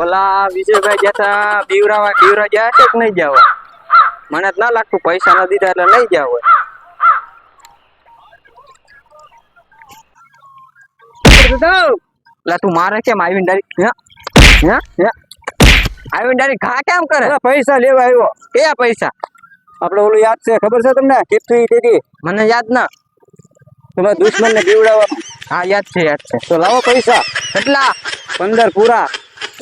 ઓલા વિજયભાઈ જતા બીવરા ગયા છે કે નહીં જાવ? મને જ ના લાગતું પૈસા ન દીધા એટલે નહીં જાવ. એટલે તું મારે કેમ આવીને ડાયરેક્ટ આવીને ડાયરેક્ટ ઘા કેમ કરે? પૈસા લેવા આવ્યો. કયા પૈસા? આપડે ઓલું યાદ છે, ખબર છે તમને? કેટલી દીધી મને યાદ ના. તમારા દુશ્મન ને બીવડાવવાનું. હા યાદ છે તો લાવો પૈસા. કેટલા? 15 પૂરા.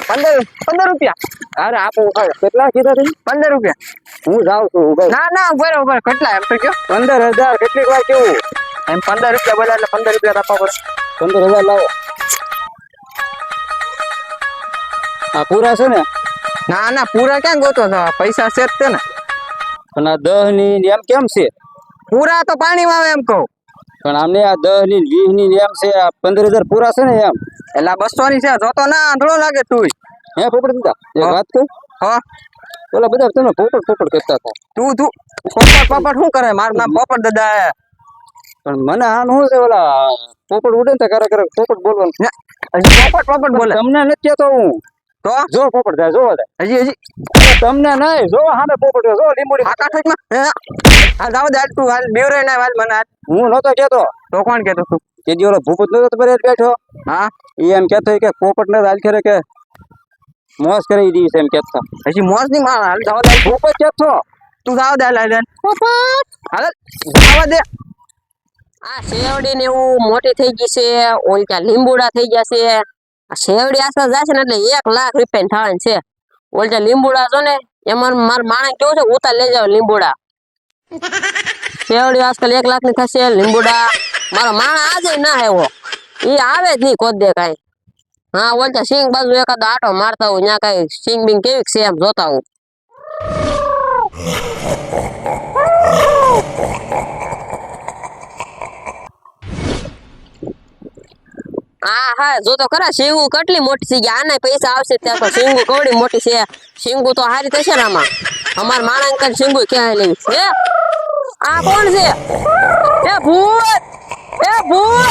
15 રૂપિયા? અરે આપો. કેટલા કીધા તમે? 15 રૂપિયા. હું જાઉં છું. ના ના બરોબર. કેટલા એમ તો કયો? 15,000. કેટલીક વાર કેવું એમ 15 રૂપિયા બોલ્યા એટલે 15 રૂપિયા આપવા પડે. 15,000 લાવો. આ પૂરા છે ને? ના ના પૂરા ક્યાં ગોતો છો? પૈસા છે જ તે ને. પણ આ 10 ની એમ કેમ છે? પૂરા તો પાણીમાં આવે એમ કહું. પણ આમને આ 10 ની 20 ની એમ છે. આ 15,000 પૂરા છે ને એમ? એટલે 200 ની છે. જોતો ના આંધળો લાગે તું. હે પોપટ દીધા એક વાત કહું. હા ઓલા બધા તમે પોપટ કરતા હતા. તું પોપટ શું કરે? મારું નામ પોપટ દાદા. પણ મને આનું શું છે, ઓલા પોપટ ઉડે ને કરે પોપટ બોલવાનું. પોપટ બોલે. તમને નથી કહેતો હું. તો જો પોપટ જાય, જો હજી તમને નહીં જો. સામે પોપટ જો લીંબુડી આકા ઠેકમાં હાલ જાવ દે તું. હાલ બેવરે ના હાલ મને. હું નતો કેતો. તો કોણ કેતો તું? કે દી ઓલો ભૂપત નતો તમારે બેઠો. હા એ એમ કેતો કે પોપટ ને હાલ કરે કે મોસ કરી દી છે એમ કેતો. હજી મોજ ની માર. હાલ જાવ દે. પોપટ કેતો તું જાવ દે. હાલ પોપટ હાલ જાવ દે. આ શેવડી ને એવું મોટી થઈ ગઈ છે. ઓલ ત્યાં લીંબુડા થઈ ગયા છે. આ શેવડી આસપાસ જાય છે ને એટલે 1 લાખ રૂપિયા થવાનું છે. ઓલ ત્યાં લીંબુડા છો ને એમાં મારા માણસ કેવું છે, ઉતાર લઈ જાવ લીંબુડા. શેવડી આજકાલ 1 લાખ ની થશે. લીંબુડા મારો માણસ આજે ના આવ્યો. એ આવે જ નહીં કોદ દે કાંઈ. હા ઓલ ત્યાં સિંગ બાજુ એકાદો આટો મારતા હોય ત્યાં કાંઈ સિંગ બિંગ કેવી છે એમ જોતા હું. હા જો તો ખરા શીંગુ કેટલી મોટી છે. આના પૈસા આવશે ત્યાં તો શીંગુ કવડી મોટી છે. શીંગુ તો હારી થશે ને આમાં. અમાર માણસ કઈ શીંગુ ક્યાં લેવી છે? આ કોણ છે? એ ભૂત! એ ભૂત!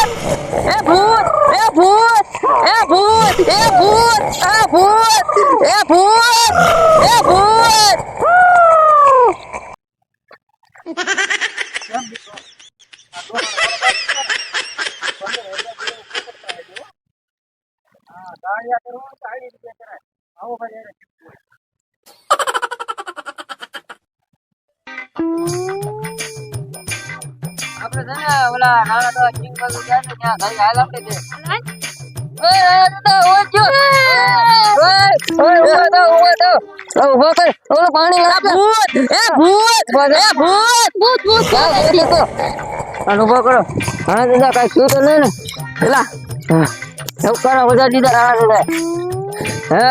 એ ભૂત! એ ભૂત! એ ભૂત! એ ભૂત! એ ભૂત! એ ભૂત! એ ભૂત! આપણે છે ને ઓલા નાના તો સિંગ બાજુ જાય ને ત્યાં ઘરે હાલ આપણે છે. ઓય તો ઓય જો. ઓય ઉભો કર. ઓલો પાણી લાવ. ભૂત! એ ભૂત! એ ભૂત! એટલે તો આનો ઉભો કરો. હા દાદા કાઈ શું તો નહીં ને? એલા સૌ કરો બધા દીધા રાણા દાદા. હે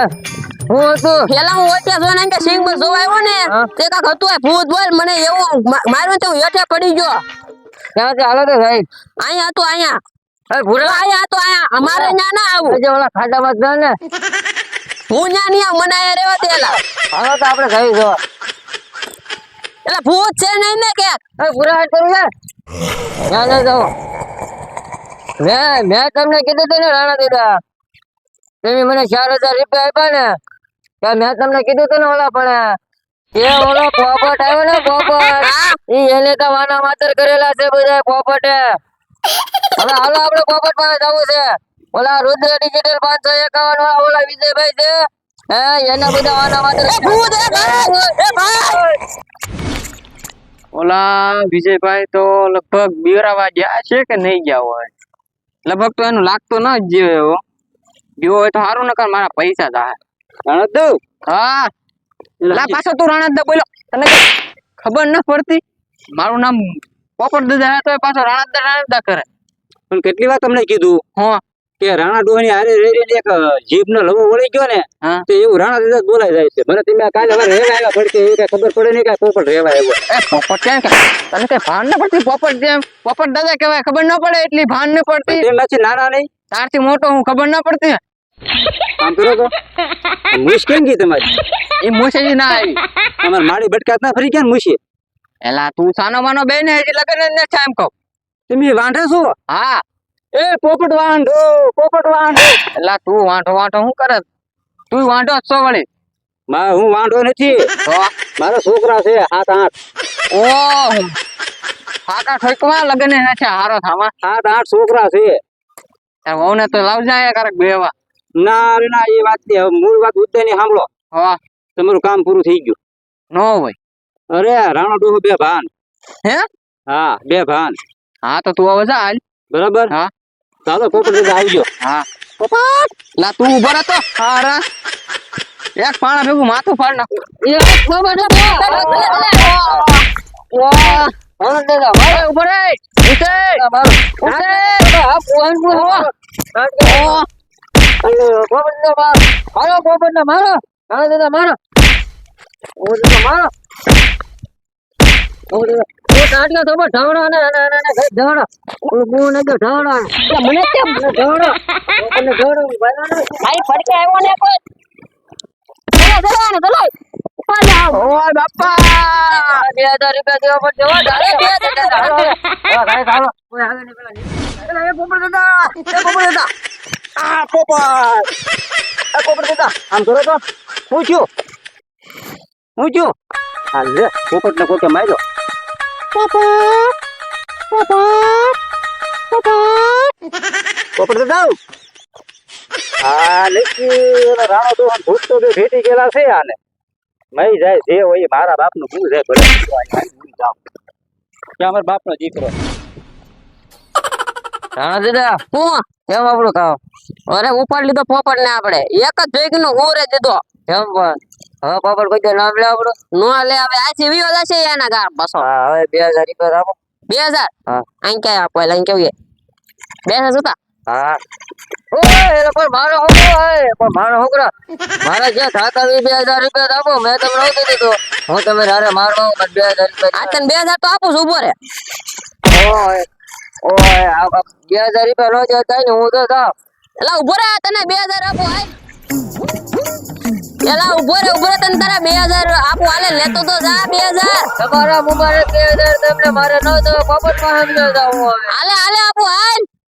હું હતું પેલા હું ઓટ્યા જોઈને કે સિંગ બસ જોવા આવ્યો ને તે કાક હતું ભૂત બોલ મને એવું માર્યું તો હેઠે પડી ગયો. ક્યાં છે? હાલો તો ભાઈ. અહીંયા હતું અહીંયા. એ ભૂરા અહીંયા હતો અહીંયા. અમારે ન્યા ના આવું. જે ઓલા ખાડામાં જ ને. હું ન્યા નહીં આવું. મને અહીંયા રહેવા દેલા. હાલો તો આપણે જઈ જો. એટલે ભૂત છે નહીં ને કે એ પૂરા હાથ કરું છે. ના ના જાઓ. મેં તમને કીધું હતું ને રાણા દીધા. તમે મને 4,000 રૂપિયા આપ્યા ને ત્યાં મેં તમને કીધું હતું ને ઓલા પણ એ ઓલો પોપટ આવ્યો ને પોપટ એને તો વાના માતર કરેલા છે બધા પોપટે. હવે હાલો આપણે પોપટ પાસે જવું છે. ઓલા રુદ્ર ડિજિટલ 551 વાળા ઓલા વિજયભાઈ છે. હે એના બધા વાના માતર ભૂત એ ભાઈ. ઓલા વિજયભાઈ તો લગભગ બીવરાવા ગયા છે કે નહીં ગયા હોય. લગભગ તો એનું લાગતો ન જ જેવો ગયો હોય તો સારું ન કર. મારા પૈસા થાય. રણદુ હા લા પાછો તું રાણા બોલો. તને ખબર ન પડતી? મારું નામ પોપટ દાદા તો પાછો રાણા કરે. પણ કેટલી વાર તમને કીધું હા કે રાણા ડોહાની હારે રેડી એક જીભનો લવો વળી ગયો ને તો એવું રાણા દાદા બોલાઈ જાય છે. મને તમે કાલે હવે રેવા આવ્યા પડતી એ કઈ ખબર પડે નહીં કે પોપટ રેવા આવ્યો. એ પોપટ ક્યાં તને કઈ ભાન ન પડતી? પોપટ જેમ પોપટ દાદા કહેવાય. ખબર ન પડે એટલી ભાન ન પડતી? એમાંથી નાના નહીં તારથી મોટો હું ખબર ન પડતી? આમ કરો તો મૂછ કેમ ગઈ તમારી? એ મૂછે ના આવી. તમારે મારી બટકાત ના ફરી ક્યાં મૂછી? એલા તું સાનો માનો બે ને હજી લગન જ ન થાય એમ કહું. તમે વાંઢે છો? હા એ પોપટ વાંઢો. એલા તું વાંઢો શું કરે? તું વાંઢો જ છો વળી હું વાંઢો નથી, તો મારા છોકરા છે 7-8. ઓહો આટા ઠોકવા લગન હે છે હારો થામા 7-8 છોકરા છે. વહુને તો લાવજા આયા કારક બેવા ના રે ના, એ વાત ની મૂળ વાત મુદ્દાની સાંભળો. હા તમારું કામ પૂરું થઈ ગયું. નો હોય અરે રાણો ડોહો 2 ભાન. હે હા 2 ભાન. હા તો તું હવે જા હાલ બરાબર. હા ચાલો પોપટ દાદા આવજો. હા લા તું ઉભો રહો તો હારા એક પાણા ભેગું માથું ફાડ નાખું ઓય ઉભો રે ઉઠે ઓય બાપા 2000 રૂપિયા દેવા પડશે હો, દાદા. 2000 આ પોપટ દાદા આમ કરો તો. હું છું હાલ લે પોપટ ને કોકે માર્યો. પોપટ દાદા હા લેકી રાણો તો ભૂત તો બે ભેટી ગયેલા છે. આને મઈ જાય જે હોય એ મારા બાપનું ભૂલ છે. ભલે ભૂલ જાવ કે અમારા બાપનો દીકરો. રાણા દાદા હું કેમ આપણું કામ અરે ઉપાડ લીધો પોપટ ને આપણે એક જ ભેગ નો ઓરે દીધો કેમ પણ હવે પાપડ કોઈ દે નામ લે આપણું. નો લે હવે આથી વિયો જશે એના ગાર બસો હા હવે 2000 રૂપિયા આપો. 2000 હા અહીં ક્યાં આપો એટલે અહીં કેવું 2000 જોતા હા ઓય એટલે પણ મારો છોકરો હે પણ મારો છોકરો મારા જે ખાતા 2000 રૂપિયા આપો. મેં તમને નહોતું દીધું. હું તમે હારે મારો 2000 રૂપિયા આ તને 2000 તો આપું છું ઉભો રે ઓય ઓય આ 2000 રૂપિયા નો જાય કઈ ને હું તો જાઉં. એલા ઉભો રે તને 2000 આપો હાલ એલા ઉભો રે તને તારા 2000 આપો હાલે લેતો તો જા 2000 તમારા મુબારક 2000 તમને મારે ન દો પોપટ માં સમજો જાવ હાલે આપો હાલ